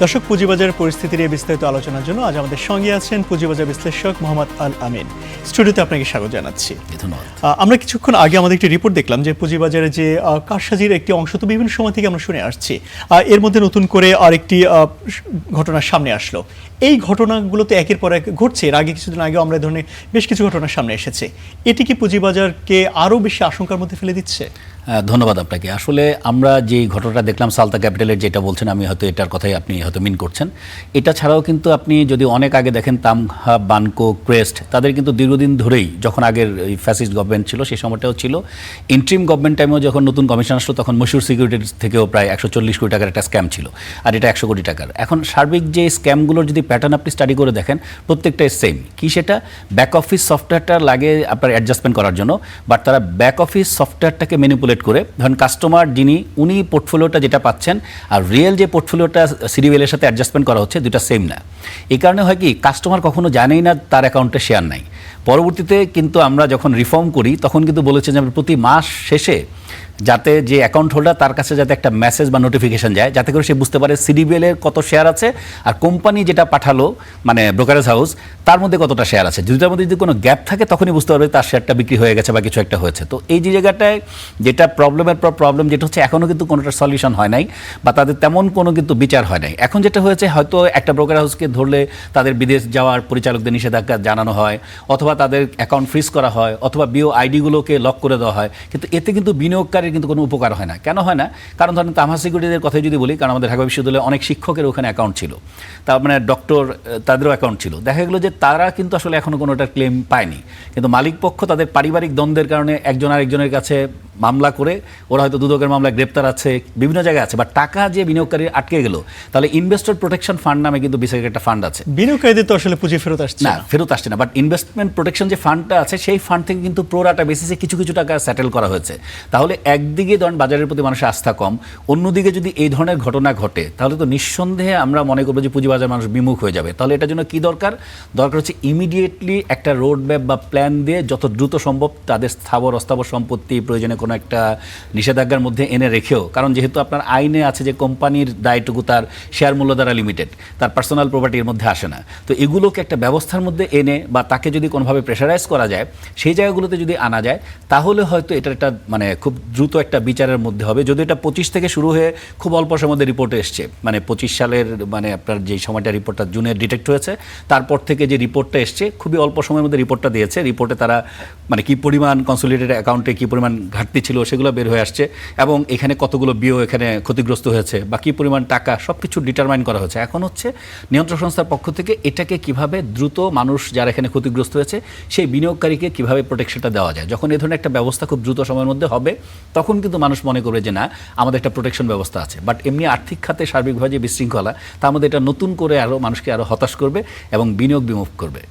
দর্শক, পুঁজিবাজারের পরিস্থিতি নিয়ে বিস্তারিত আলোচনার জন্য আজ আমাদের সঙ্গে আছেন পুঁজিবাজার বিশ্লেষক মোহাম্মদ আল আমিন। স্টুডিওতে আপনাকে স্বাগত জানাচ্ছি। আমরা কিছুক্ষণ আগে আমাদের একটি রিপোর্ট দেখলাম যে পুঁজিবাজারে যে কারসাজির একটি অংশ তো বিভিন্ন সময় থেকে আমরা শুনে আসছি, এর মধ্যে নতুন করে আরেকটি ঘটনা সামনে আসলো। এই ঘটনাগুলো তো একের পর এক ঘটছে। এর আগে কিছুদিন আগে আমরা এই ধরনের বেশ কিছু ঘটনা সামনে এসেছে। এটি কি পুঁজিবাজারকে আরও বেশি আশঙ্কার মধ্যে ফেলে দিচ্ছে? ধন্যবাদ আপনাকে। আসলে আমরা যে ঘটনাটা দেখলাম সালতা ক্যাপিটালের, যেটা বলছেন আমি হয়তো এটার কথাই আপনি হয়তো মিন করছেন। এটা ছাড়াও কিন্তু আপনি যদি অনেক আগে দেখেন তামহা, বানকো, ক্রেস্ট, তাদের কিন্তু দীর্ঘদিন ধরেই, যখন আগের ফ্যাসিস্ট গভর্নমেন্ট ছিল সেই সময়টাও ছিল, ইন্ট্রিম গভর্নমেন্ট টাইমেও যখন নতুন কমিশন আসলো তখন মশহুর সিকিউরিটিজ থেকেও প্রায় 140 কোটি টাকার একটা স্ক্যাম ছিল, আর এটা 100 কোটি টাকার। এখন সার্বিক যে স্ক্যামগুলোর যদি প্যাটার্ন আপনি স্টাডি করে দেখেন, প্রত্যেকটাই সেম। কি সেটা? ব্যাক অফিস সফটওয়্যারটা লাগে আপনার অ্যাডজাস্টমেন্ট করার জন্য, বাট তারা ব্যাক অফিস সফটওয়্যারটাকে ম্যানিপুলেট করে, ধরেন কাস্টমার যিনি, উনি পোর্টফোলিওটা যেটা পাচ্ছেন আর রিয়েল যে পোর্টফোলিওটা সিডিবিএলের সাথে অ্যাডজাস্টমেন্ট করা হচ্ছে, দুটা সেম না। এই কারণে হয় কি, কাস্টমার কখনো জানেই না তার অ্যাকাউন্টে শেয়ার নাই। পরবর্তীতে কিন্তু আমরা যখন রিফর্ম করি তখন কিন্তু বলেছে যে প্রতি মাস শেষে যাতে যে অ্যাকাউন্ট হোল্ডার, তার কাছে যাতে একটা মেসেজ বা নোটিফিকেশন যায়, যাতে করে সে বুঝতে পারে সিডিবিএলের কত শেয়ার আছে আর কোম্পানি যেটা পাঠালো মানে ব্রোকারেজ হাউস, তার মধ্যে কতটা শেয়ার আছে। দুটার মধ্যে যদি কোনো গ্যাপ থাকে তখনই বুঝতে পারবে তার শেয়ারটা বিক্রি হয়ে গেছে বা কিছু একটা হয়েছে। তো এই যে জায়গাটায় যেটা প্রবলেমের পর প্রবলেম যেটা হচ্ছে, এখনও কিন্তু কোনোটা সলিউশন হয় নাই বা তাদের তেমন কোনো কিন্তু বিচার হয় নাই। এখন যেটা হয়েছে, হয়তো একটা ব্রোকার হাউসকে ধরলে তাদের বিদেশ যাওয়ার পরিচালকদের নিষেধাজ্ঞা জানানো হয়, অথবা তাদের অ্যাকাউন্ট ফ্রিজ করা হয়, অথবা বিও আইডিগুলোকে লক করে দেওয়া হয়, কিন্তু এতে কিন্তু বিনিয়োগকারীর কিন্তু কোনো উপকার হয় না। কেন হয় না? কারণ ধরেন তামহা সিকিউরিটিদের কথাই যদি বলি, কারণ আমাদের ঢাকা বিশ্ববিদ্যালয়ে অনেক শিক্ষকের ওখানে অ্যাকাউন্ট ছিল, তার মানে ডক্টর, তাদেরও অ্যাকাউন্ট ছিল। দেখা গেলো যে তারা কিন্তু আসলে এখনও কোনোটার ক্লেম পায়নি, কিন্তু মালিক পক্ষ তাদের পারিবারিক দ্বন্দ্বের কারণে একজন আরেকজনের কাছে মামলা করে, ওরা হয়তো দুদকের মামলায় গ্রেপ্তার আছে, বিভিন্ন জায়গায় আছে, বা টাকা যে বিনিয়োগকারী আটকে গেল, তাহলে ইনভেস্টর প্রোটেকশন ফান্ড নামে কিন্তু বিশেষ একটা ফান্ড আছে। বিনিয়োগকারীদের তো আসলে পুঁজি ফেরত আসছে না, ফেরত আসছে না, বাট ইনভেস্টমেন্ট প্রোটেকশন যে ফান্ডটা আছে, সেই ফান্ড থেকে কিন্তু প্রোরাটা বেসিসে কিছু কিছু টাকা সেটেল করা হয়েছে। তাহলে একদিকে ধরেন বাজারের প্রতি মানুষের আস্থা কম, অন্যদিকে যদি এই ধরনের ঘটনা ঘটে, তাহলে তো নিঃসন্দেহে আমরা মনে করবো যে পুঁজিবাজার মানুষ বিমুখ হয়ে যাবে। তাহলে এটার জন্য কি দরকার? দরকার হচ্ছে ইমিডিয়েটলি একটা রোড ম্যাপ বা প্ল্যান দিয়ে যত দ্রুত সম্ভব তাদের স্থাবর অস্থাবর সম্পত্তি প্রয়োজনে কোনো একটা নিষেধাজ্ঞার মধ্যে এনে রেখেও, কারণ যেহেতু আপনার আইনে আছে যে কোম্পানির দায়টুকু তার শেয়ার মূল্য দ্বারা লিমিটেড, তার পার্সোনাল প্রপার্টির মধ্যে আসে না। তো এগুলোকে একটা ব্যবস্থার মধ্যে এনে বা তাকে যদি কোনোভাবে প্রেশারাইজ করা যায়, সেই জায়গাগুলোতে যদি আনা যায়, তাহলে হয়তো এটার একটা মানে খুব দ্রুত একটা বিচারের মধ্যে হবে। যদি এটা 25 থেকে শুরু হয়ে খুব অল্প সময়ের মধ্যে রিপোর্টে এসছে, মানে 25 সালের মানে আপনার যে সময়টা রিপোর্টটা জুনে ডিটেক্ট হয়েছে, তারপর থেকে যে রিপোর্টটা এসছে খুবই অল্প সময়ের মধ্যে রিপোর্টটা দিয়েছে। রিপোর্টে তারা মানে কী পরিমাণ কনসোলিডেটেড অ্যাকাউন্টে কী পরিমাণ ঘাটতি ছিল সেগুলো বের হয়ে আসছে, এবং এখানে কতগুলো বিও এখানে ক্ষতিগ্রস্ত হয়েছে বা কী পরিমাণ টাকা, সব কিছু ডিটারমাইন করা হয়েছে। এখন হচ্ছে নিয়ন্ত্রক সংস্থার পক্ষ থেকে এটাকে কিভাবে দ্রুত মানুষ যারা এখানে ক্ষতিগ্রস্ত হয়েছে সেই বিনিয়োগকারীকে কিভাবে প্রোটেকশনটা দেওয়া যায়। যখন এই ধরনের একটা ব্যবস্থা খুব দ্রুত সময়ের মধ্যে হবে, তখন কিন্তু মানুষ মনে করবে যে না, আমাদের একটা প্রোটেকশন ব্যবস্থা আছে। বাট এমনি আর্থিক খাতে সার্বিকভাবে যে বিশৃঙ্খলা, তার মধ্যে এটা নতুন করে আরও মানুষকে আরও হতাশ করবে এবং বিনিয়োগ বিমুখ করবে।